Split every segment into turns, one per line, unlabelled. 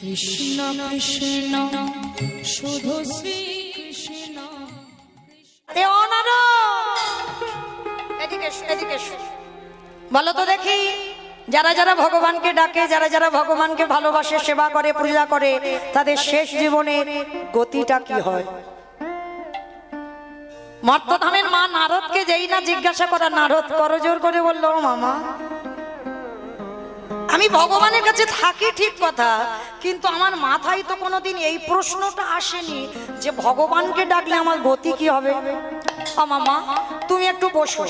কৃষ্ণ কৃষ্ণ শুধু শ্রী কৃষ্ণ।
এ অনার এদিকে এদিকে বলো তো দেখি, যারা যারা ভগবানকে ডাকে, যারা যারা ভগবানকে ভালোবাসে, সেবা করে, পূজা করে, তাদের শেষ জীবনের গতিটা কি হয়? মর্তধামের মা নারদকে যেই না জিজ্ঞাসা করা, নারদ করজোর করে বলল, মামা আমি ভগবানের কাছে থাকি ঠিক কথা, কিন্তু আমার মাথায় তো কোনোদিন এই প্রশ্নটা আসেনি যে ভগবানকে ডাকলে আমার গতি কি হবে। মামা তুমি একটু বসো,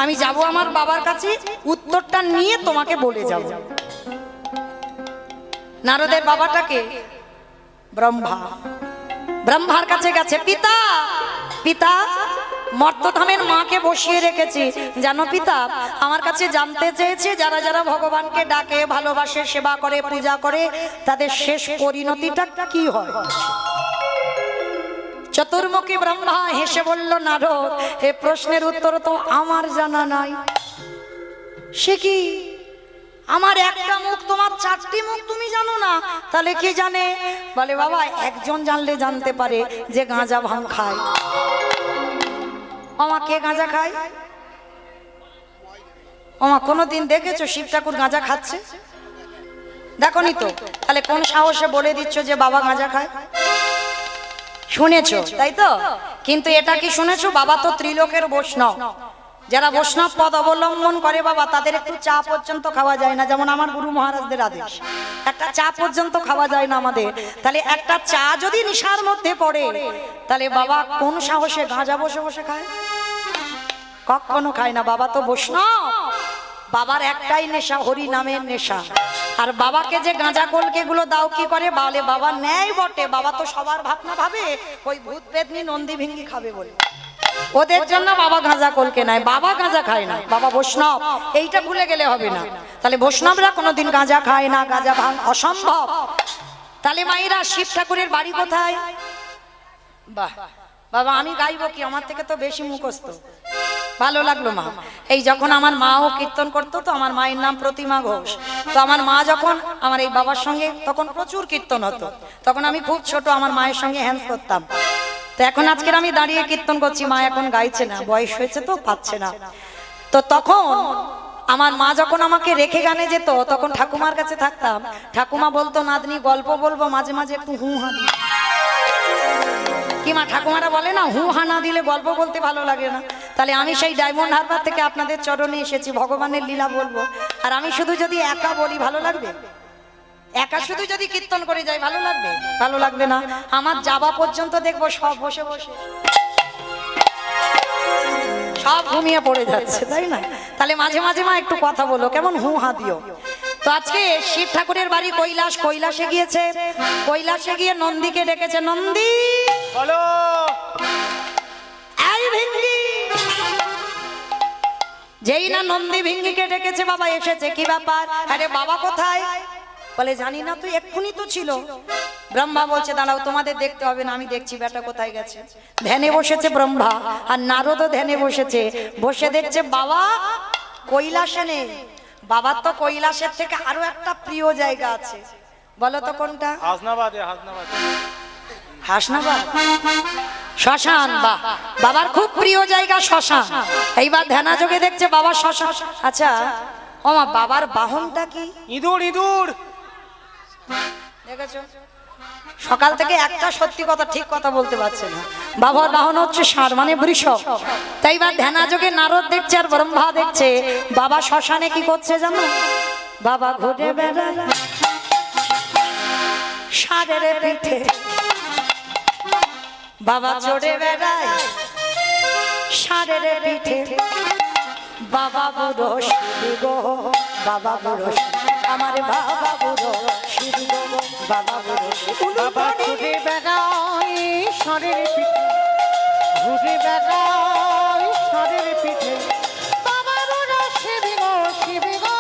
আমি যাব আমার বাবার কাছে, উত্তরটা নিয়ে তোমাকে বলে যাব। নারদের বাবাটাকে ব্রহ্মা, ব্রহ্মার কাছে গেছে, পিতা পিতা মর্তধামের মাকে বসিয়ে রেখেছি, জানো পিতা আমার কাছে জানতে চেয়েছে যারা যারা ভগবানকে ডাকে, ভালোবাসে, সেবা করে, পূজা করে, তাদের শেষ পরিণতিটা কি হয়। চতুর্মুখী ব্রহ্মা হেসে বলল, নারদ এই প্রশ্নের উত্তর তো আমার জানা নাই। সে কি, আমার একটা মুখ, তোমার চারটি মুখ, তুমি জানো না? তাহলে কি জানে? বলে বাবা একজন জানলে জানতে পারে যে গাঁজা ভাঙ খায়। ওমা কে গাঁজা খায়? ওমা কোনোদিন দেখেছো শিব ঠাকুর গাঁজা খাচ্ছে? দেখোনি তো, তাহলে কোন সাহসে বলে দিচ্ছ যে বাবা গাঁজা খায়? শুনেছো তাই তো? কিন্তু এটা কি শুনেছো, বাবা তো ত্রিলোকের বৈষ্ণব। যারা বৈষ্ণব পদ অবলম্বন করে বাবা, তাদের একটু চা পর্যন্ত খাওয়া যায় না। যেমন আমার গুরু মহারাজদের আদেশ, একটা চা পর্যন্ত খাওয়া যায় না আমাদের। তাহলে একটা চা যদি নিশার মধ্যে পড়ে, তাহলে বাবা কোন সাহসে গাঁজা বসে বসে খায়? কখনো খায় না। বাবা তো বৈষ্ণব, বাবার একটাই নেশা, হরি নামের নেশা। আর বাবাকে যে গাঁজা কলকে গুলো দাও কি করে? বলে বাবা নেয় বটে, বাবা তো সবার ভাবনা ভাবে ওই ভূত পেতনি নন্দী ভিঙ্গি খাবে বলে, ওদের জন্য বাবা গাঁজা কলকে নাই। বাবা গাঁজা খায় না, বাবা বৈষ্ণব, এইটা ভুলে গেলে হবে না। তাহলে বৈষ্ণবরা কোনোদিন গাঁজা খায় না, গাঁজা ভাঙ অসম্ভব। তাহলে মায়েরা শিব ঠাকুরের বাড়ি কোথায়? বাহ বাবা আমি গাইবো কি, আমার থেকে তো বেশি মুখস্থ। ভালো লাগলো মা। এই যখন আমার মাও কীর্তন করতো, তো আমার মায়ের নাম প্রতিমা ঘোষ, তো আমার মা যখন আমার এই বাবার সঙ্গে, তখন প্রচুর কীর্তন হতো, তখন আমি খুব ছোট, আমার মায়ের সঙ্গে হ্যান্স করতাম। তো এখন আজকের আমি দাঁড়িয়ে কীর্তন করছি, মা এখন গাইছে না, বয়স হয়েছে তো পাচ্ছে না। তো তখন আমার মা যখন আমাকে রেখে গানে যেত, তখন ঠাকুমার কাছে থাকতাম। ঠাকুমা বলতো, নাতনি গল্প বলবো, মাঝে মাঝে একটু হু হা দি। কি মা, ঠাকুমারা বলে না হু হা না দিলে গল্প বলতে ভালো লাগে না। তাহলে আমি সেই ডায়মন্ড হারবার থেকে আপনাদের চরণে এসেছি, ভগবানের লীলা বলবো। আর আমি শুধু যদি একা বলি ভালো লাগবে? একা শুধু যদি কীর্তন করে যাই ভালো লাগবে? ভালো লাগবে না। আমার যাওয়া পর্যন্ত দেখবো সব বসে বসে সব ঘুমিয়ে পড়ে যাচ্ছে, তাই না? তাহলে মাঝে মাঝে মা একটু কথা বলো, কেমন হু হা দিও। তো আজকে শিব ঠাকুরের বাড়ি কৈলাস, কৈলাসে গিয়েছে। কৈলাসে গিয়ে নন্দীকে ডেকেছে, নন্দী বলো এই ভিঙ্গি। যেই না নন্দী ভিঙ্গিকে ডেকেছে, বাবা এসেছে। কি ব্যাপার? আরে বাবা কোথায়? বলে জানি না, তুই এক্ষুনি তো ছিল। ব্রহ্মা বলছে দাঁড়াও, তোমাদের দেখতে হবে না, আমি দেখছি বেটা কোথায় গেছে। ধ্যানে বসেছে ব্রহ্মা, আর নারদও ধ্যানে বসেছে। বসে দেখছে বাবা কৈলাসে নেই। বাবার তো কৈলাসের থেকে আরো একটা প্রিয় জায়গা আছে, বলো তো কোনটা?
হাসনাবাদে। হাসনাবাদ,
হাসনাবাদ, শ্মশান। বাহ, বাবার খুব প্রিয় জায়গা শ্মশান। এইবার ধ্যানাযোগে দেখছে বাবা শ্মশান। আচ্ছা ও মা, বাবার বাহনটা কি?
ইঁদুর। ইঁদুর
দেখেছো, সকাল থেকে একটা সত্যি কথা, ঠিক কথা বলতে পারছে না। বাবার বাহন হচ্ছে ষাঁড়, মানে বৃষ। তাই এবার ধ্যানাযোগে নারদ দেখছে আর ব্রহ্মা দেখছে বাবা শ্মশানে কি করছে জানো? বাবা ঘুরে বেড়ায় ষাঁড়ের পিঠে, বাবা চড়ে বেড়ায় ষাঁড়ের পিঠে। বাবা বুড়ো শিবি গো, বাবা বুড়ো আমার বাবা বুড়ো শিবি গো, বাবা বুড়ো
বাবা ঘুরে বেড়ায় ষাঁড়ের পিঠে, ঘুরে বেড়ায় ষাঁড়ের পিঠে। বাবা বুড়ো শিবি গো, শিবি গো।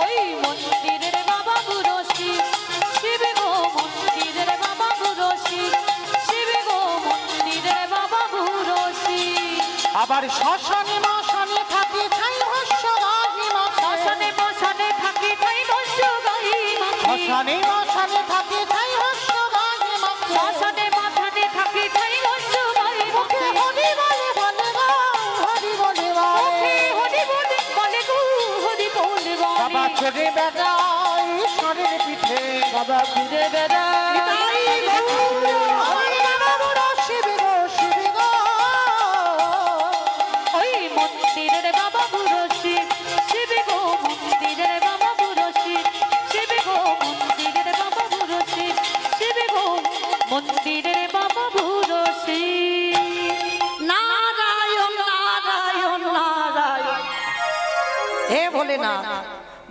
ওই মন্দিরের বাবা বুড়ো শিব, শিবে গো মন্দিরের বাবা বুড়ো শিব, শিবে গো মন্দিরের বাবা বুড়ো শিব।
আবার শ্মশানে মশানে থাকে ছাই ভস্য গাহি মাখে,
শ্মশানে মশানে থাকে ছাই ভস্য গাহি মাখে।
শ্মশানে মশানে থাকে তাই হস্য গায়ে মাখে
শ্মশানে মাথানে থাকি তাই হস্য গায়ে
মুখে
মাখে।
হরি বলে বলে গো, হরি বলে বলে।
মুখে হরি বলে বলে গো, হরি বলে
বাবা
বলে।
চড়ে বেড়ায় ঈশ্বরের পিঠে
বাবা ঘুরে বেড়ায়।
হরি বাবা বুড়ো শিবে গো, শিবে গো।
ওই মন্দিরের বাবা বুড়ো শিব, শিব গো মন্দিরের বাবা বুড়ো শিব, শিব গো মন্দিরের বাবা বুড়ো শিব, শিব গো মন্দিরের বাবা বুড়ো শিব।
নারায়ণ নারায়ণ নারায়ণ। হে ভোলেনাথ,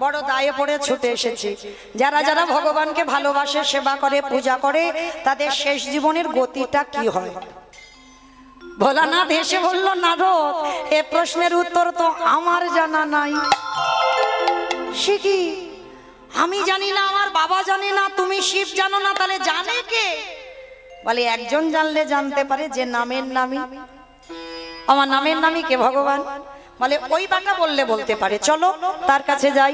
বড় দায়ে পড়ে ছুটে এসেছি। যারা যারা ভগবানকে ভালোবাসে, সেবা করে, পূজা করে, তাদের শেষ জীবনের গতিটা কি হয়? ভোলানাথ হেসে বলল, নারদ, এ প্রশ্নের উত্তর তো আমার জানা নাই। সে কি? আমি জানি না, আমার বাবা জানে না, তুমি শিব জানো না, তাহলে জানে কে? বলে একজন জানলে জানতে পারে, যে নামের নামী। আমার নামের নামী কে? ভগবান। বলে ওই বাটা বললে বলতে পারে, চলো তার কাছে যাই।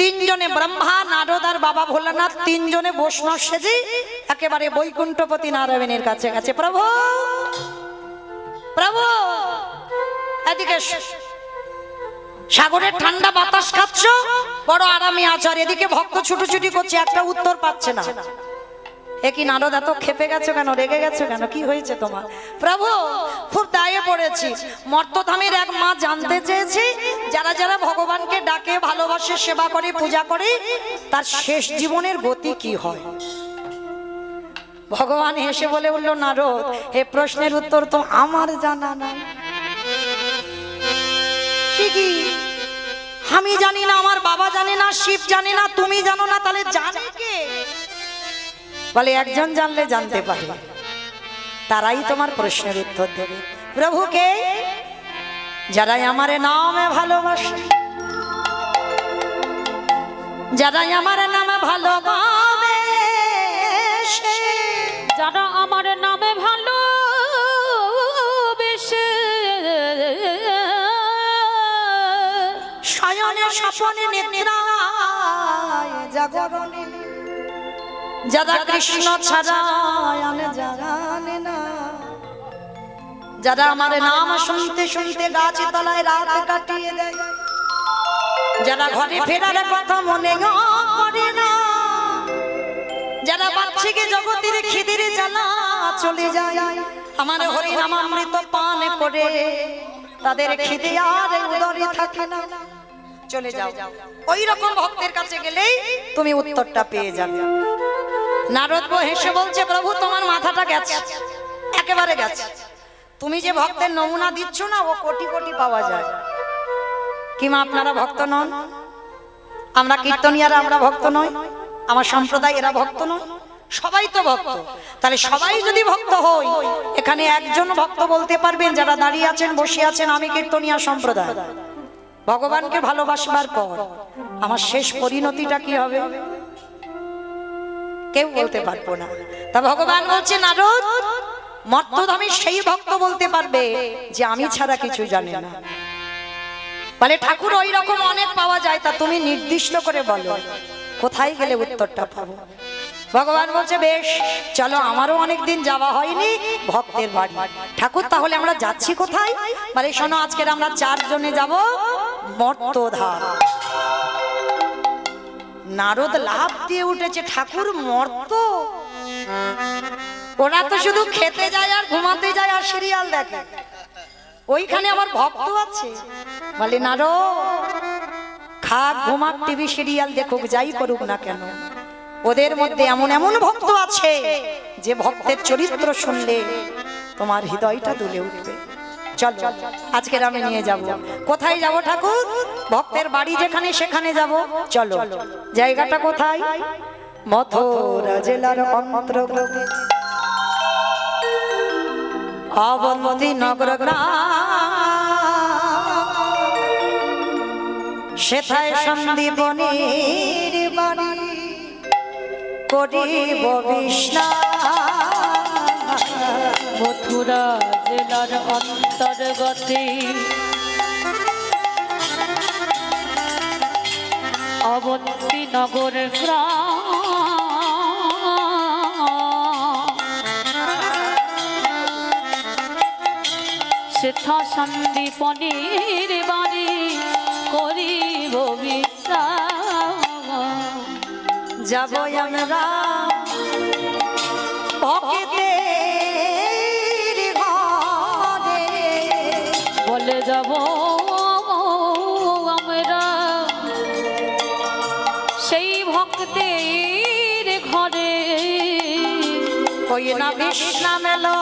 তিনজনে, ব্রহ্মা, নারদ আর বাবা ভোলানাথ, তিনজনে বৈষ্ণব সেজে একেবারে বৈকুণ্ঠপতি নারায়ণের কাছে গেছে। প্রভু, প্রভু, এদিকে এসো। সাগরের ঠান্ডা বাতাস খাচ্ছ, বড় আরামে আছো, আর এদিকে ভক্ত ছুটোছুটি করছে, একটা উত্তর পাচ্ছে না। এ কি নারদ, এত খেপে গেছো কেন? রেগে গেছো কেন? কি হয়েছে তোমার? প্রভু, খুব দায়ে পড়েছি। মর্তধামের এক মা জানতে চেয়েছি, যারা যারা ভগবানকে ডাকে, ভালোবাসে, সেবা করে, পূজা করে, তার শেষ জীবনের গতি কি হয়? ভগবান হেসে বলে উঠল, নারদ, এ প্রশ্নের উত্তর তো আমার জানা নাই। সে কি? আমি জানি না, আমার বাবা জানে না, শিব জানে না, তুমি জানো না, তাহলে জানে কে? বলে একজন জানলে জানতে পারে, তারাই তোমার প্রশ্নের উত্তর দেবে। প্রভুকে যারাই আমার নামে ভালোবাসে, যারাই আমার নামে ভালোবাসে,
যারা আমার নামে ভালোবেসে,
শয়নে স্বপনে নিদ্রায় জাগরণে, যারা কৃষ্ণ ছাড়া আনে জানে না, যারা আমার নাম শুনতে শুনতে গাছে তলায় রাত কাটিয়ে দেয়, যারা ঘরে ফেরার কথা মনে করে না, যারা বাচ্চাকে জগতের খিদির জ্বালা চলে যায়, আমার হরি নামামৃত পান করে, তাদের খিদে আর উদরে থাকে না, চলে যাও। ওই রকম ভক্তের কাছে গেলেই তুমি উত্তরটা পেয়ে যাবে। নারদ হেসে বলছে, প্রভু তোমার মাথাটা গেছে, একেবারে গেছে। তুমি যে ভক্তের নমুনা দিচ্ছ না, ও কোটি কোটি পাওয়া যায়। কি মা, আপনারা ভক্ত নন? আমরা কীর্তনিয়ারা, আমরা ভক্ত নই? আমার সম্প্রদায় এরা ভক্ত নয়? সবাই তো ভক্ত। তাহলে সবাই যদি ভক্ত হই, এখানে একজন ভক্ত বলতে পারবেন, যারা দাঁড়িয়ে আছেন, বসে আছেন, আমি কীর্তনিয়া সম্প্রদায়। ভগবানকে ভালোবাসবার পর আমার শেষ পরিণতিটা কি হবে? কেউ বলতে পারবো না। তা ভগবান বলছে, নারদ, মর্তধামে সেই ভক্ত বলতে পারবে যে আমি ছাড়া কিছু জানে না। বলে ঠাকুর, ওই রকম অনেক পাওয়া যায়, তা তুমি নির্দিষ্ট করে বলো, কোথায় গেলে উত্তরটা পাবো? ভগবান বলছে, বেশ, চলো, আমারও অনেকদিন যাওয়া হয়নি ভক্তের বাড়ি। ঠাকুর, তাহলে আমরা যাচ্ছি কোথায়? বলে শোনো, আজকের আমরা 4 জনে যাব মর্তধাম। নারদ লাভ দিয়ে উঠেছে, ঠাকুর, মর্ত? ওরা তো শুধু খেতে যায় আর ঘুমাতে যায় আর সিরিয়াল দেখে, ওইখানে আমার ভক্ত আছে? বলে নারদ, খাক, ঘুমাক, টিভি সিরিয়াল দেখুক, যাই করুক না কেন, ওদের মধ্যে এমন এমন ভক্ত আছে যে ভক্তের চরিত্র শুনলে তোমার হৃদয়টা দুলে উঠবে। চল, আজকের আমি নিয়ে যাব। কোথায় যাব ঠাকুর? ভক্তের বাড়ি যেখানে, সেখানে যাব। চলো। জায়গাটা কোথায়? মথুরা জেলার অন্তর্গত অবন্তী নগর গ্রাম, সেথায় সন্দীপনীর বাড়ি, করিব বিষ্ণাম।
মথুরা জেলার অন্তর্গতে অবন্তী নগর সেথা সন্দীপনের বাড়ি করিব বিশ্রাম।
যাব আমরা ভক্তের ঘরে,
বলে যাব আমরা সেই ভক্তের ঘরে,
ওই না বিশ্রাম এলো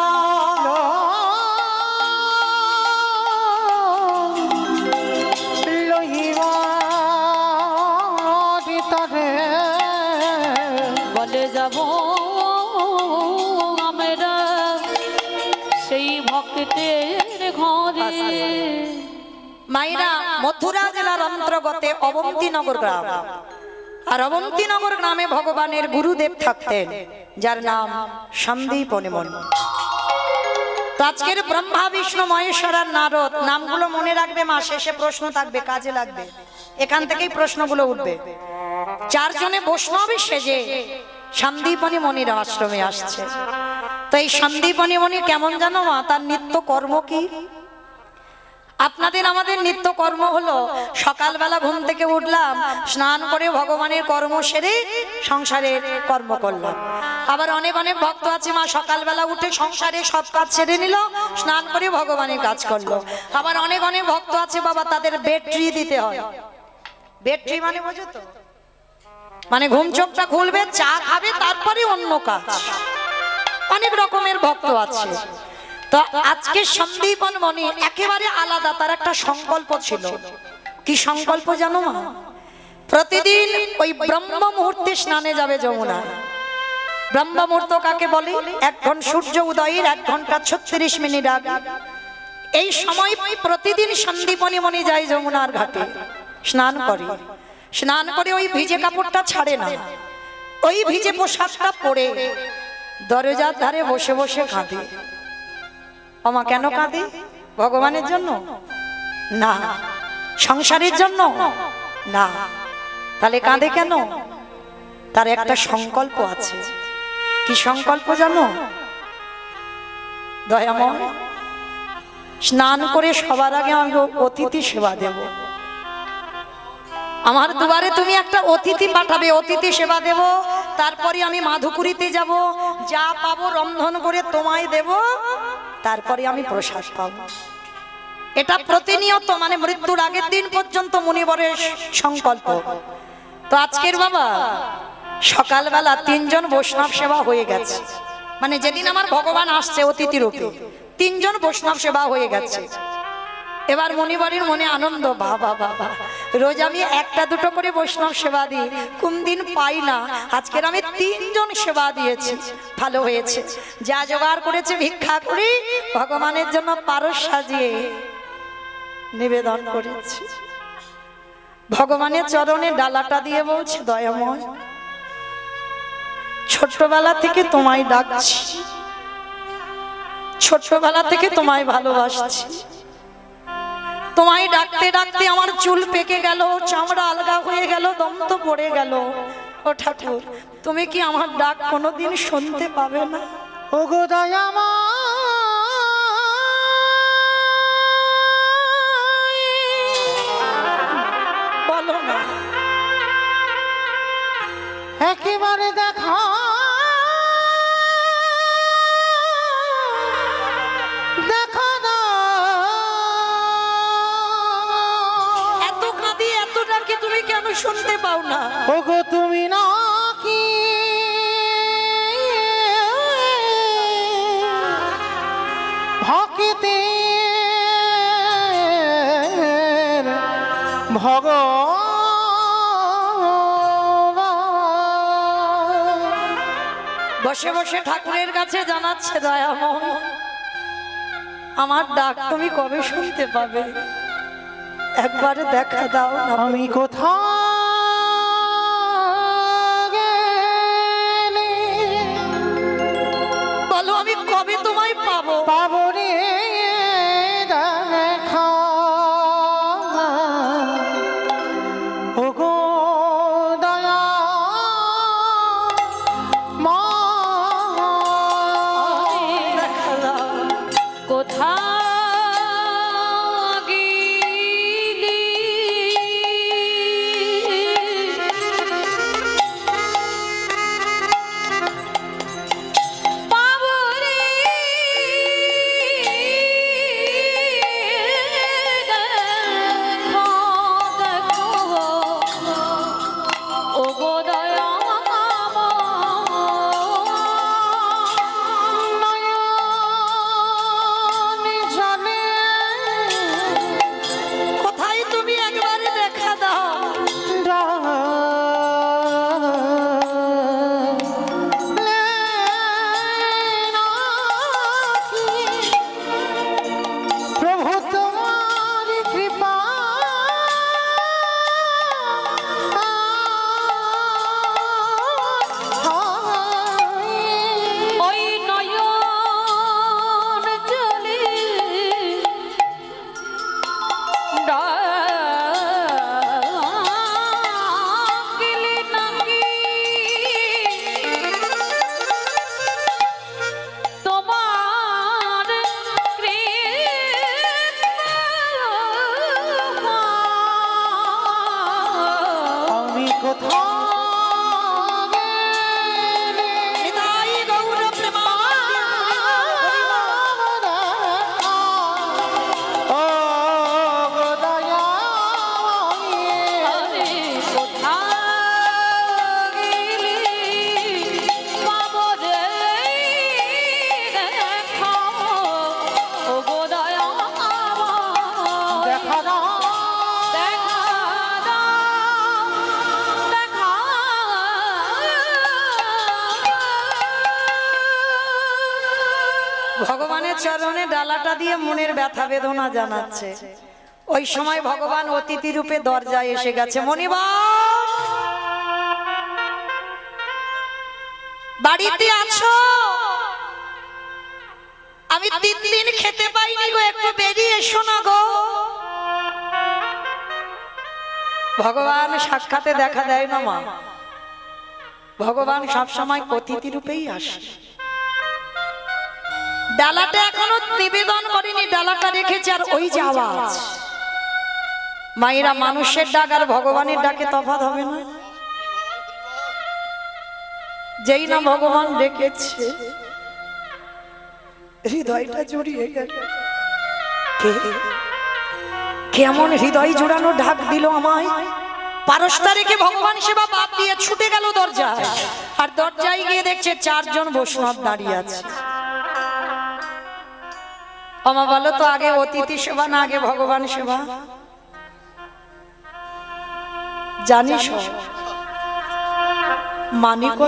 বলে যাব আমরা সেই ভক্তের ঘরে।
মাইরা মথুরা জেলার অন্তর্গত অবন্তীনগর গ্রাম। আর অবন্তীনগর গ্রামে ভগবানের গুরুদেব থাকতেন, যার নাম সন্দীপ মুনি। তো আজকের ব্রহ্মা বিষ্ণু মহেশ্বর আর নারদ নামগুলো মনে রাখবে মা, শেষে প্রশ্ন থাকবে, কাজে লাগবে। এখান থেকেই প্রশ্নগুলো উঠবে। চারজনে বৈষ্ণবী সেজে সন্দীপনী মনির আশ্রমে আসছে। তো এই সন্দীপনী মনি কেমন জানো মা? তার নিত্য কর্ম কি? আপনাদের আমাদের নিত্য কর্ম হলো সকালবেলা ঘুম থেকে উঠলাম, স্নান করে ভগবানের কর্ম সেরে সংসারের কর্ম করলাম। আবার অনেক অনেক ভক্ত আছে মা, সকালবেলা উঠে সংসারে সব কাজ ছেড়ে নিল, স্নান করে ভগবানের কাজ করলো। আবার অনেক অনেক ভক্ত আছে বাবা, তাদের বেডট্রি দিতে হয়। বেডট্রি মানে বোঝো তো? মানে ঘুম চোখটা খুলবে, চা খাবে, তারপরে অন্য কাজ। অনেক রকমের ভক্ত আছে। তো আজকে সন্দীপন মনি একেবারে আলাদা, তার একটা সংকল্প ছিল। কি সংকল্প জানো মা? প্রতিদিন ওই ব্রহ্ম মুহূর্তে স্নানে যাবে যমুনা। ব্রহ্ম মুহূর্ত কাকে বলে? 1 ঘন্টা সূর্য উদয়ের 1 ঘন্টা 36 মিনিট আগে। এই সময় প্রতিদিন সন্দীপনী মনি যায় যমুনার ঘাটে, স্নান করে। স্নান করে ওই ভিজে কাপড়টা ছাড়ে না, ওই ভিজে পোশাকটা পরে দরজার ধারে বসে বসে কাঁদে। আমা কেন কাঁদে? ভগবানের জন্য না, সংসারের জন্য না। তাহলে কাঁদে কেন? তার একটা সংকল্প আছে। কি সংকল্প জানো? দয়াময়, স্নান করে সবার আগে আমি অতিথি সেবা দেব। আমার দুয়ারে তুমি একটা অতিথি পাঠাবে, অতিথি সেবা দেব। তারপরে আমি মাধুকুরিতে যাব, যা পাবো রন্ধন করে তোমায় দেব, তারপরে আমি প্রসাদ পাবো। এটা প্রতিনিয়ত, মানে মৃত্যুর আগের দিন পর্যন্ত মুনিবরের সংকল্প। তো আজকের বাবা সকালবেলা 3 জন বৈষ্ণব সেবা হয়ে গেছে। মানে যেদিন আমার ভগবান আসছে অতিথি রূপে, 3 জন বৈষ্ণব সেবা হয়ে গেছে। এবার মনিবরের মনে আনন্দ, বাবা বাবা, রোজ আমি 1টা 2টো করে বৈষ্ণব সেবা দিই, কোন দিন পাই না। আজকের আমি 3 জন সেবা দিয়েছি, ভালো হয়েছে। যা জোগাড় করেছে ভিক্ষা করি, ভগবানের জন্য পারস সাজিয়ে নিবেদন করেছি। ভগবানের চরণে ডালাটা দিয়ে বলছে, দয়াময়, ছোট্টবেলা থেকে তোমায় ডাকছি, ছোট্টবেলা থেকে তোমায় ভালোবাসছি। তোমায় ডাকতে ডাকতে আমার চুল পেকে গেল, চামড়া আলগা হয়ে গেল, দম তো পড়ে গেল। ও ঠাকুর, তুমি কি আমার ডাক কোনোদিন শুনতে পাবে না?
ও গো দয়াময়,
বলো না।
একেবারে দেখা দেখা না।
এত কাঁদি, এত ডাকি, তুমি কেন শুনতে পাও না?
ও গো তুমি না কি ভক্তের ভগবান।
বসে বসে ঠাকুরের কাছে জানাচ্ছে, দয়াময়, আমার ডাক তুমি কবে শুনতে পাবে? একবারে দেখা দাও না।
আমি কোথাও গেলে
বলো, আমি কবে তোমায় পাবো?
পাবো রে দেখা। ও গো
ভগবানের চরণে ডালাটা দিয়ে মনের ব্যথা বেদনা জানাচ্ছে। ওই সময় ভগবান অতিথি রূপে দরজায় এসে গেছে। মণিবাস, বাড়িতে আছো? আমি 3 দিন খেতে পাইনি গো, একটু বেরিয়ে এসো না গো। ভগবান সাক্ষাতে দেখা দেয় না মা, ভগবান সবসময় অতিথি রূপেই আসে। ডালাটা এখনো নিবেদন করেনি, ডালাটা রেখেছে। আর ওই যে আওয়াজ, মায়েরা মানুষের ডাক আর ভগবানের ডাকে তফাৎ হবে না? যেই না ভগবান ডেকেছে, হৃদয়টা জড়িয়ে গেল। কেমন হৃদয় জোড়ানো ডাক দিল আমায়। পারস্তা রেখে ভগবান সেবা বাদ দিয়ে ছুটে গেল দরজায়। আর দরজায় গিয়ে দেখছে 4 জন বৈষ্ণব দাঁড়িয়ে আছে। আমা বলো তো, আগে অতিথি সেবা না আগে ভগবান সেবা? জানিস মানিক,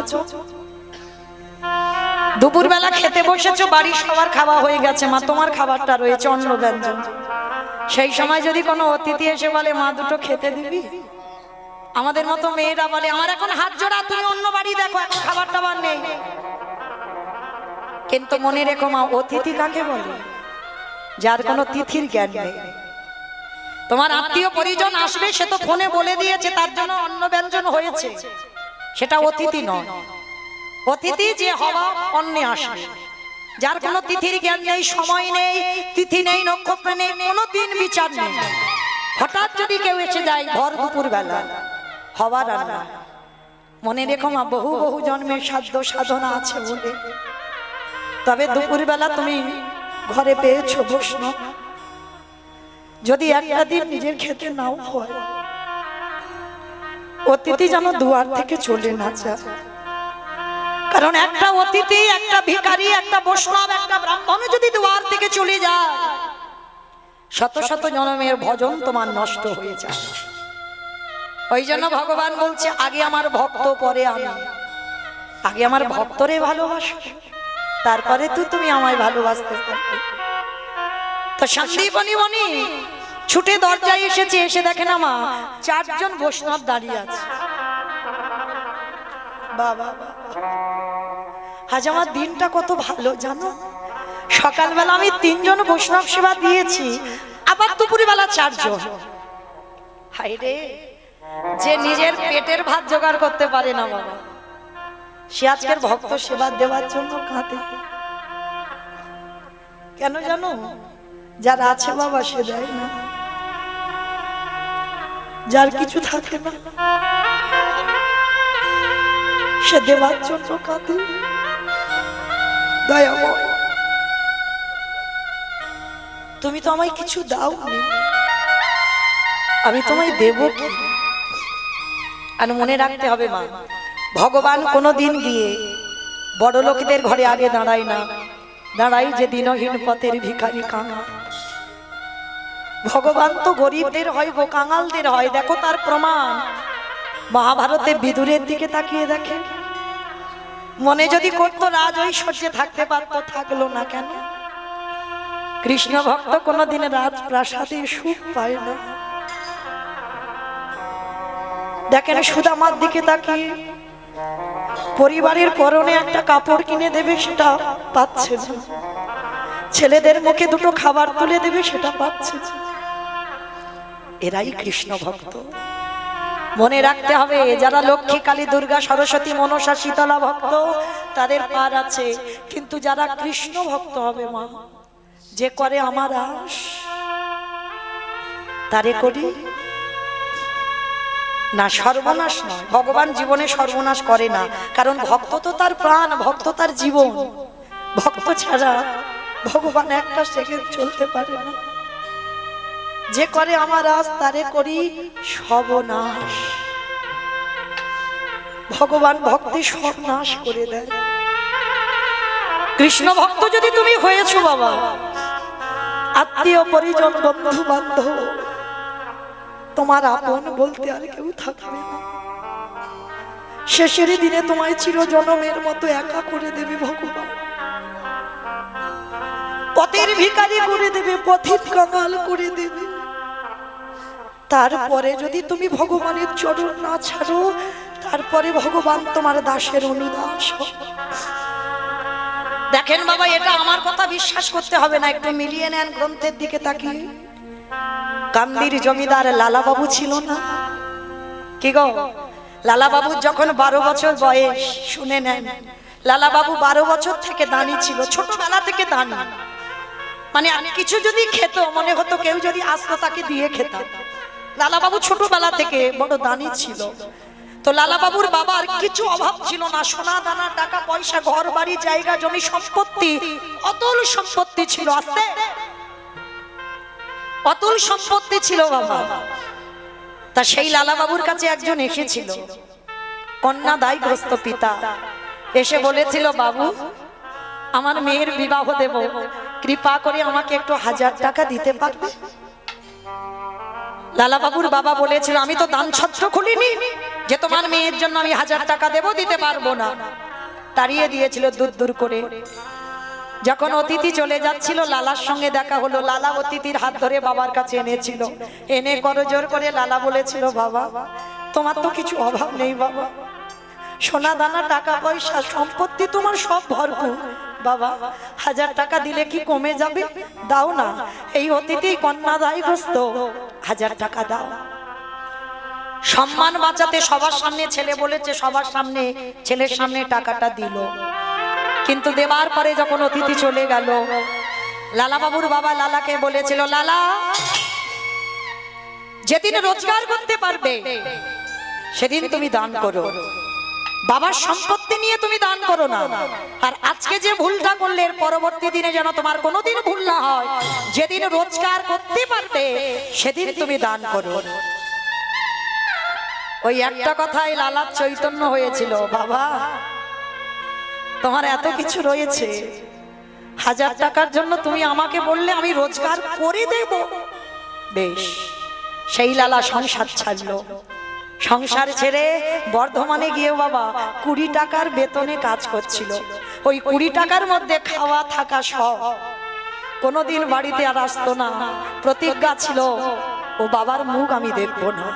দুপুর বেলা খেতে বসেছো, বাড়ির সবার খাওয়া হয়ে গেছে, মা তোমার খাবারটা রয়েছে অন্ন ব্যঞ্জন। সেই সময় যদি কোনো অতিথি এসে বলে মা দুটো খেতে দিবি, আমাদের মতো মেয়েরা বলে আমার এখন হাত জোড়া, তুমি অন্য বাড়ি দেখো, এখন খাবার টাবার নেই। কিন্তু মনে রেখো মা, অতিথি কাকে বলে? যার কোনো তিথির জ্ঞান নেই। তোমার আত্মীয় পরিজন আসবে, সে তো ফোনে বলে দিয়েছে তার জন্য অন্ন ব্যঞ্জন হয়েছে, সেটা অতিথি নয়। অতিথি যে হওয়া অন্নে আসবে, যার কোনো তিথির জ্ঞান নেই, সময় নেই, তিথি নেই, নক্ষত্র নেই, কোনো দিন বিচার নেই। হঠাৎ যদি কেউ এসে যায় ভর দুপুর বেলা, হওয়ার রান্না। মনে রেখো মা, বহু বহু জন্মের সাধ্য সাধনা আছে বলে তবে দুপুর বেলা তুমি ঘরে পেয়েছো বৈষ্ণব। যদি একটা দিন নিজের খেতে নাও হয়, অতিথি যেন দুয়ার থেকে চলে না যায়। কারণ একটা অতিথি, একটা ভিখারি, একটা বৈষ্ণব, একটা ব্রাহ্মণ যদি দুয়ার থেকে চলে যায়, শত শত জন্মের ভজন তোমার নষ্ট হয়ে যায়। ওই জন্য ভগবান বলছে, আগে আমার ভক্ত পরে আমি। আগে আমার ভক্তরে ভালোবাসো, তারপরে তুমি আমায় ভালোবাসতে পারবে। তো সন্দীপনী মনি ছুটে দরজায় এসেছে, এসে দেখে না মা 4 জন বৈষ্ণব দাঁড়িয়ে আছে। বাবা, আজ আমার দিনটা কত ভালো জানো। সকালবেলা আমি 3 জন বৈষ্ণব সেবা দিয়েছি, আবার দুপুরে বেলা 4 জন। হায় রে, যে নিজের পেটের ভাত জোগাড় করতে পারে না বাবা, সে আজকের ভক্ত সেবা দেওয়ার জন্য কাঁদে। কেন জানো? যার আছে বাবা সে দেয় না, যার কিছু থাকে না সে দেওয়ার জন্য কাঁদে। দয়াময়, তুমি তো আমায় কিছু দাওনি, আমি তোমায় দেব কি? আর মনে রাখতে হবে মা, ভগবান কোনোদিন গিয়ে বড় লোকদের ঘরে আগে দাঁড়ায় না, দাঁড়াই যে দিনহীন পথের ভিখারি কাঙাল। ভগবান তো গরিবদের হয় গো, কাঙালদের হয়। দেখো তার প্রমাণ মহাভারতে বিদুরের দিকে তাকিয়ে দেখে। মনে যদি করতো রাজ ঐশ্বর্যে থাকতে পারতো, থাকলো না কেন? কৃষ্ণ ভক্ত কোনোদিন রাজপ্রাসাদে সুখ পায় না। দেখেন সুদামার দিকে তাকিয়ে, পরিবারের পরনে একটা কাপড় কিনে দেবে সেটা পাচ্ছে না, ছেলেদের মুখে দুটো খাবার তুলে দেবে সেটা পাচ্ছে না। এরাই কৃষ্ণ ভক্ত। মনে রাখতে হবে, যারা লক্ষ্মী, কালী, দুর্গা, সরস্বতী, মনসা, শীতলা ভক্ত তাদের পার আছে, কিন্তু যারা কৃষ্ণ ভক্ত হবে মা, যে করে আমার আশ তারে করি না, সর্বনাশ নয়। ভগবান জীবনে সর্বনাশ করে না, কারণ ভক্ত তো তার প্রাণ, ভক্ত তার জীবন। ভক্ত ছাড়া ভগবান একটা সেকেন্ড চলতে পারে না। যে করে আমার আশ তারে করি সর্বনাশ। ভগবান ভক্তি সর্বনাশ করে দেয়। কৃষ্ণ ভক্ত যদি তুমি হয়েছো বাবা, আত্মীয় পরিজন, বন্ধু বান্ধব, তোমার আপন বলতে আর কেউ থাকবে না। শেষের দিনে তোমায় চিরজনমের মতো একা করে দেবে ভগবান। পথের ভিখারি করে দেবে, পথিক কাঙাল করে দেবে। তারপরে যদি তুমি ভগবানের চরণ না ছাড়ো, তারপরে ভগবান তোমার দাসের অনুদাস হবে। দেখেন বাবা, এটা আমার কথা বিশ্বাস করতে হবে না, একটু মিলিয়ে নেন গ্রন্থের দিকে তাকিয়ে। কান্দির জমিদার লালাবাবু ছিল না? কি গো, লালাবাবুর যখন 12 বছর বয়স, শুনে নেন, লালাবাবু 12 বছর থেকে দানি ছিল, ছোটবেলা থেকে দানি। মানে কিছু যদি খেত, মনে হতো কেউ যদি আসতো তাকে দিয়ে খেতাম। লালাবাবু ছোটবেলা থেকে বড় দানি ছিল। তো লালাবাবুর বাবার কিছু অভাব ছিল না, সোনা দানা, টাকা পয়সা, ঘর বাড়ি, জায়গা জমি, সম্পত্তি, অতুল সম্পত্তি ছিল। আস্তে অতুল সম্পত্তি ছিল বাবা। তা সেই লালাবাবুর কাছে একজন এসেছিল, কন্যা দায়গ্রস্ত পিতা, এসে বলেছিল, বাবু আমার মেয়ের বিবাহ দেব, কৃপা করে আমাকে একটু 1000 টাকা দিতে পারবে? লালাবাবুর বাবা বলেছিল, আমি তো দান ছত্র খুলিনি যে তোমার মেয়ের জন্য আমি 1000 টাকা দেব, দিতে পারবো না। তাড়িয়ে দিয়েছিল দূর দূর করে। যখন অতিথি চলে যাচ্ছিল, লালার সঙ্গে দেখা হলো। লালা অতিথির হাত ধরে বাবার কাছে এনেছিল, এনে করজোর করে লালা বলেছিল, বাবা তোমার তো কিছু অভাব নেই বাবা, সোনা দানা, টাকা পয়সা, সম্পত্তি তোমার সব ভরপুর, বাবা 1000 টাকা দিলে কি কমে যাবে? দাও না, এই অতিথি কন্যা দায়গ্রস্ত, 1000 টাকা দাও। সম্মান বাঁচাতে সবার সামনে ছেলে বলেছে, সবার সামনে ছেলের সামনে টাকাটা দিল। কিন্তু দেবার পরে যখন অতিথি চলে গেল, লালাবাবুর বাবা লালাকে বলেছিল, লালা যেদিন রোজগার করতে পারবে সেদিন তুমি দান করো, বাবার সম্পত্তি নিয়ে তুমি দান করো না। আর আজকে যে ভুলটা করলে, এর পরবর্তী দিনে যেন তোমার কোনোদিন ভুল না হয়। যেদিন রোজগার করতে পারবে সেদিন তুমি দান করো। ওই একটা কথাই লালার চৈতন্য হয়েছিল, বাবা তোমার এত কিছু রয়েছে, 1000 টাকার জন্য তুমি আমাকে বললে আমি রোজগার করে দেব। বেশ, সেই লালা সংসার ছাড়লো। সংসার ছেড়ে বর্ধমানে গিয়ে বাবা 20 টাকার বেতনে কাজ করছিল। ওই 20 টাকার মধ্যে খাওয়া থাকা সব। কোনোদিন বাড়িতে আর আসতো না। প্রতিজ্ঞা ছিল, ও বাবার মুখ আমি দেখবো না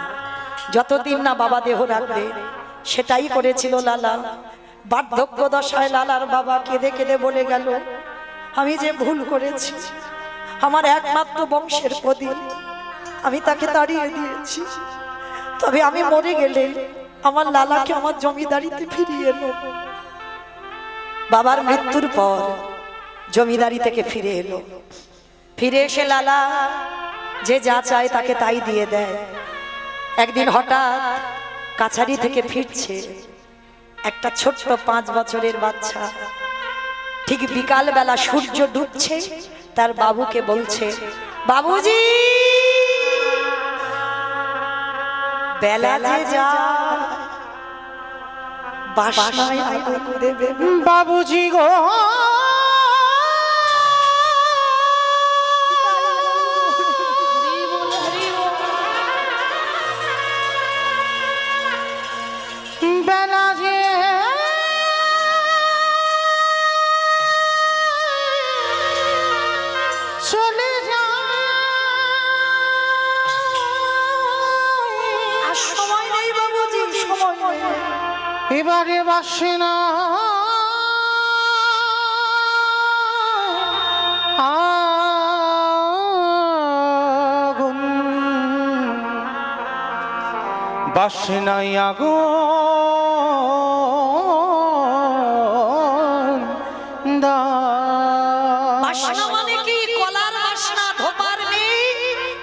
যতদিন না বাবা দেহ রাখবে। সেটাই করেছিল লালা। বার্ধক্য দশায় লালার বাবা কেঁদে কেঁদে বলে গেল, আমি যে ভুল করেছি, আমার একমাত্র বংশের প্রদীপ আমি তাকে তাড়িয়ে দিয়েছি। তবে আমি মরে গেলে আমার লালাকে আমার জমিদারিতে ফিরিয়ে নেব। বাবার মৃত্যুর পর জমিদারি থেকে ফিরে এলো। ফিরে এসে লালা যে যা চায় তাকে তাই দিয়ে দেয়। একদিন হঠাৎ কাছারি থেকে ফিরছে একটা ছোট্ট 5 বছরের বাচ্চা। ঠিক বিকাল বেলা সূর্য ডুবছে, তার বাবুকে বলছে, বাবুজি বেলা যে যা, বাসনায় আগুন দেবে
বাবুজি গো, বেলা যে চলে যায়,
আর সময় নেই বাবুজি, সময় নেই।
এবারে বাসে না আগুন, বাসে নাই আগুন,
বাসনা মানে কি? কলার বাসনা, ধোপার নেই।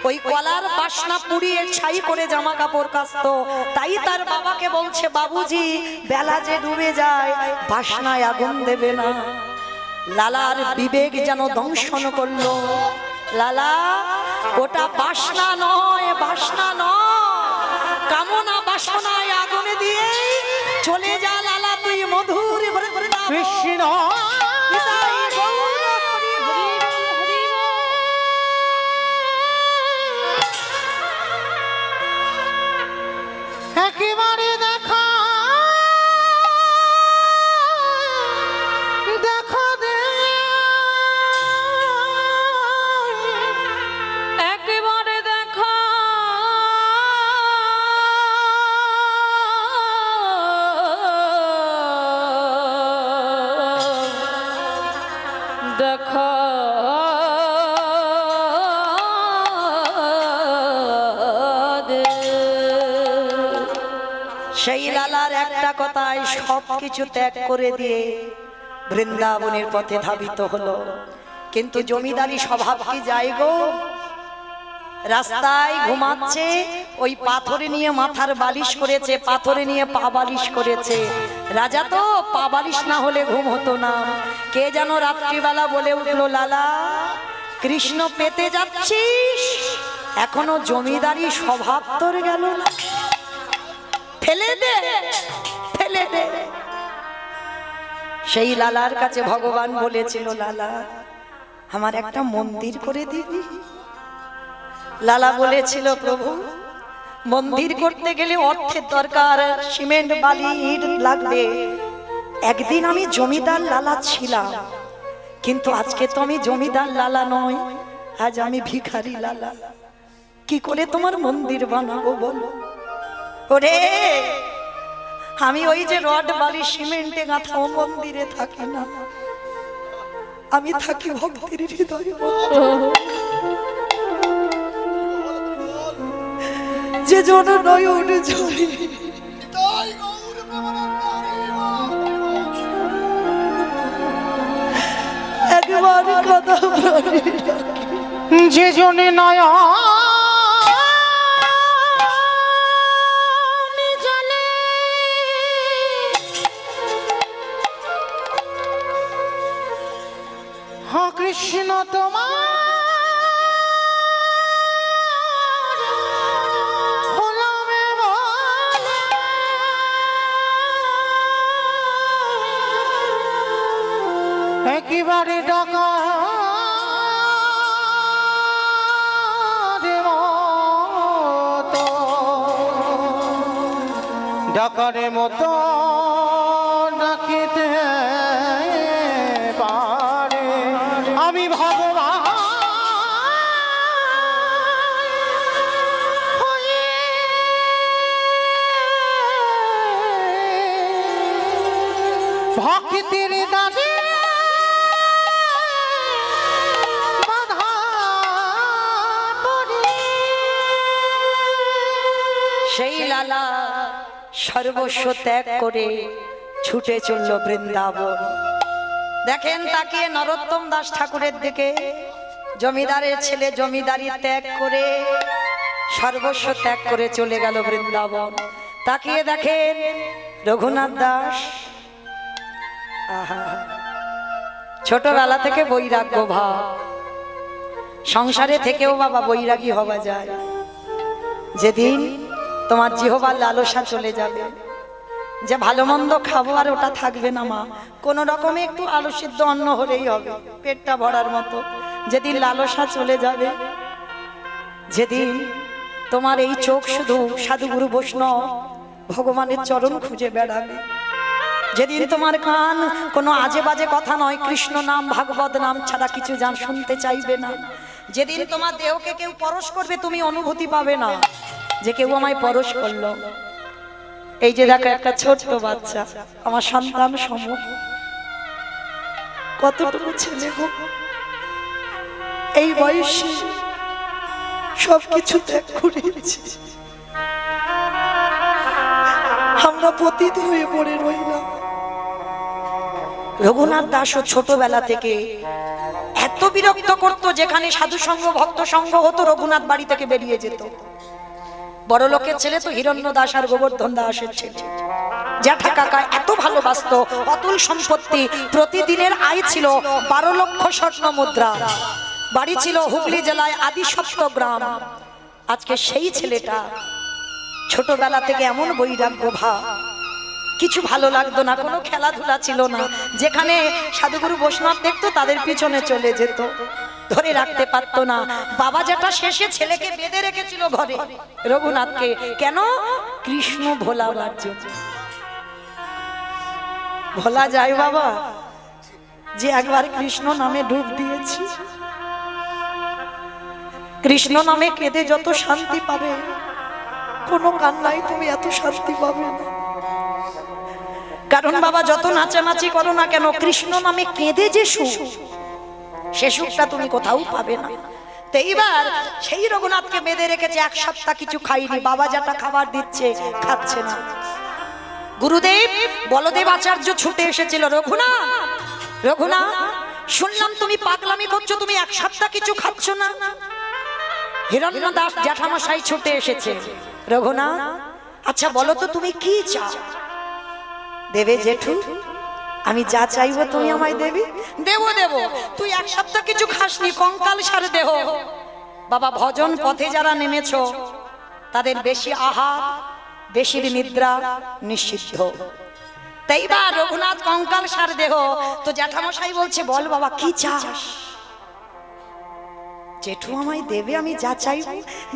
ওই কলার বাসনা পুড়িয়ে ছাই করে জামা কাপড় কাচতো। তাই তার বাবাকে বলছে, বাবুজি বেলা যে ডুবে যায়, বাসনায় আগুন দেবে না। লালার বিবেক যেন দংশন করলো। লালা ওটা বাসনা নয়, বাসনা নয়, কামনা বাসনায় আগুনে দিয়ে চলে যা লালা, তুই মধুর
কৃষ্ণ একেবারে দেখা দেখা দে
দেখা দে।
সেই লালার একটা কথায় সব কিছু ত্যাগ করে দিয়ে বৃন্দাবনের পথে ধাবিত হলো। কিন্তু জমিদারি স্বভাব কি যায় গো? রাস্তায় ঘুমাচ্ছে, ওই পাথরে নিয়ে মাথার বালিশ করেছে, পাথরে নিয়ে পা বালিশ করেছে। রাজা তো পা বালিশ না হলে ঘুম হতো না। কে যেন রাত্রিবেলা বলে উঠলো, লালা কৃষ্ণ পেতে যাচ্ছিস, এখনো জমিদারি স্বভাব তোর গেল না, ফেলে দে, ফেলে দে। সেই লালার কাছে ভগবান বলেছিল, লালা আমার একটা মন্দির করে দিবি? লালা বলেছিল, প্রভু মন্দির করতে গেলে অর্থের দরকার, সিমেন্ট বালি ইট লাগবে। একদিন আমি জমিদার লালা ছিলাম, কিন্তু আজকে তো আমি জমিদার লালা নয়, আজ আমি ভিখারি লালা। কি করে তোমার মন্দির বানাবো বলো? ওরে আমি ওই যে রড বালি সিমেন্টে গাঁথা ও মন্দিরে থাকি না, আমি থাকি ভক্তির হৃদয়। যে জন নয়ন ঝরে একবার কাদা
যে জনে নয়া কৃষ্ণ তোমার হলামে বলে একেবারে ডাকা ডাকারে মতো ডাকিতে পারে আমি ভগবান হয়ে ভক্তির দাবি বাধা পড়ি।
সেই লালা সর্বস্ব ত্যাগ করে ছুটে চলল বৃন্দাবন। দেখেন তাকিয়ে নরোত্তম দাস ঠাকুরের দিকে, জমিদারের ছেলে জমিদারি ত্যাগ করে সর্বস্ব ত্যাগ করে চলে গেল বৃন্দাবন। তাকিয়ে দেখেন রঘুনাথ দাস, আহা ছোটবেলা থেকে বৈরাগ্য ভাব, সংসারে থেকেও বাবা বৈরাগী হওয়া যায়। যেদিন তোমার জিহ্বার লালসা চলে যাবে, যে ভালো মন্দ খাবো আর ওটা থাকবে না মা, কোন রকমে একটু আলু সিদ্ধ অন্ন হলেই হবে পেটটা ভরার মতো, যেদিন লালসা চলে যাবে, যেদিন তোমার এই চোখ শুধু সাধুগুরু বৈষ্ণব ভগবানের চরণ খুঁজে বেড়াবে, যেদিন তোমার কান কোনো আজে বাজে কথা নয়, কৃষ্ণ নাম ভাগবত নাম ছাড়া কিছু জান শুনতে চাইবে না, যেদিন তোমার দেহকে কেউ পরশ করবে তুমি অনুভূতি পাবে না যে কেউ আমায় পরশ করলো। এই যে দেখো একটা ছোট্ট বাচ্চা, আমার সন্তান সম, কতটুকু ছেলে গো, এই বয়সে সবকিছু ত্যাগ করেছি, আমরা পতিত হয়ে পড়ে রইলাম। রঘুনাথ দাসও ছোটবেলা থেকে এত বিরক্ত করতো, যেখানে সাধু সঙ্গ ভক্ত সঙ্গ হতো রঘুনাথ বাড়ি থেকে বেরিয়ে যেত। বড় লোকের ছেলে তো হিরণ্য দাস আর গোবর্ধন দাসের ছেলে, জ্যাঠা কাকা এত ভালোবাসতো, অতুল সম্পত্তি, প্রতিদিনের আয় ছিল 12 লক্ষ স্বর্ণ মুদ্রা, বাড়ি ছিল হুগলি জেলায় আদি সপ্তগ্রাম। আজকে সেই ছেলেটা ছোটবেলা থেকে এমন বৈরাগ্য ভাব, কিছু ভালো লাগতো না, কোনো খেলাধুলা ছিল না, যেখানে সাধুগুরু বৈষ্ণব দেখতো তাদের পিছনে চলে যেত, ধরে রাখতে পারতো না। বাবা যেটা শেষে ছেলেকে বেঁধে রেখেছিল ঘরে, রঘুনাথকে, কেন? কৃষ্ণ ভোলাবার জন্য। ভোলা যায় বাবা যে একবার কৃষ্ণ নামে ডুব দিয়েছি, কৃষ্ণ নামে কেঁদে যত শান্তি পাবে, কোনো কান্নায় তুমি এত শান্তি পাবে না। কারণ বাবা যত নাচানাচি করো না কেন, কৃষ্ণ নামে কেঁদে যে সুখ, সে সুখটা তুমি কোথাও পাবে না। তো এইবার সেই রঘুনাথকে বেঁধে রেখেছে, 1 সপ্তাহ কিছু খাইনি, বাবা যেটা খাবার দিচ্ছে খাচ্ছে না। গুরুদেব বলদেব আচার্য ছুটে এসেছিল, রঘুনাথ রঘুনাথ শুনলাম তুমি পাগলামি করছো, তুমি 1 সপ্তাহ কিছু খাচ্ছ না। হিরণ্য দাস জ্যাঠামশাই ছুটে এসেছে, রঘুনাথ আচ্ছা বলো তো তুমি কি চাও? দেবে জেঠু, আমি যা চাইবো তুমি আমায় দেবে? দেবো দেবো, তুই 1 সপ্তাহ কিছু খাসনি, কঙ্কাল সারে দেহ। বাবা ভজন পথে যারা নেমেছো তাদের বেশি আহার বেশি নিদ্রা নিষিদ্ধ। তাই বা রঘুনাথ কঙ্কাল সার দেহ। তো জ্যাঠামশাই বলছে বল বাবা কি চাস? জেঠু আমায় দেবে, আমি যা চাইবো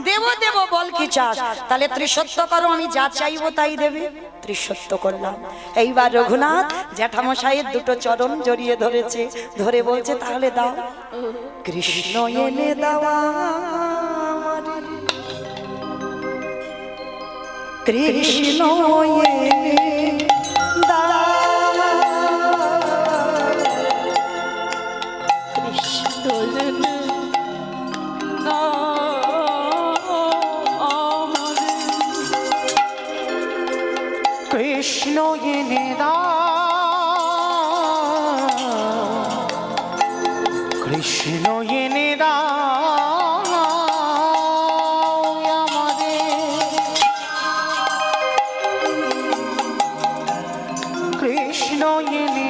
দেবো দেবো, বল কি চাস? তাহলে ত্রিসত্য করো, আমি যা চাইবো তাই দেবে। ত্রিসত্য করলাম। এইবার রঘুনাথ জ্যাঠামশাইয়ের দুটো চরণ জড়িয়ে ধরেছে, ধরে বলছে তাহলে দাও। কৃষ্ণ এনে দাওয়া কৃষ্ণ এনে দাও,
কৃষ্ণ এনে দাও আমারে,
কৃষ্ণ এনে দাও, কৃষ্ণ এনে দাও আমাদের, কৃষ্ণ এনে